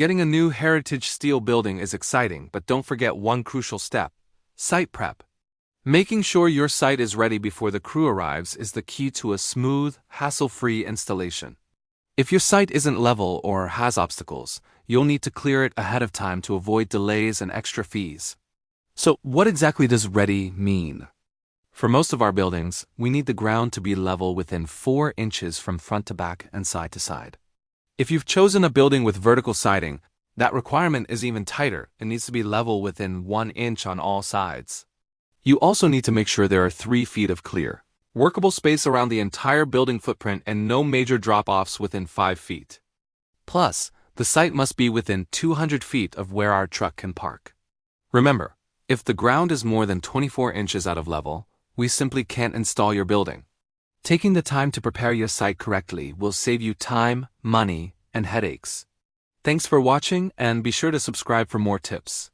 Getting a new heritage steel building is exciting, but don't forget one crucial step: site prep. Making sure your site is ready before the crew arrives is the key to a smooth, hassle-free installation. If your site isn't level or has obstacles, you'll need to clear it ahead of time to avoid delays and extra fees. So, what exactly does ready mean? For most of our buildings, we need the ground to be level within 4 inches from front to back and side to side. If you've chosen a building with vertical siding, that requirement is even tighter. It needs to be level within 1 inch on all sides. You also need to make sure there are 3 feet of clear, workable space around the entire building footprint and no major drop-offs within 5 feet. Plus, the site must be within 200 feet of where our truck can park. Remember, if the ground is more than 24 inches out of level, we simply can't install your building. Taking the time to prepare your site correctly will save you time, money, and headaches. Thanks for watching, and be sure to subscribe for more tips.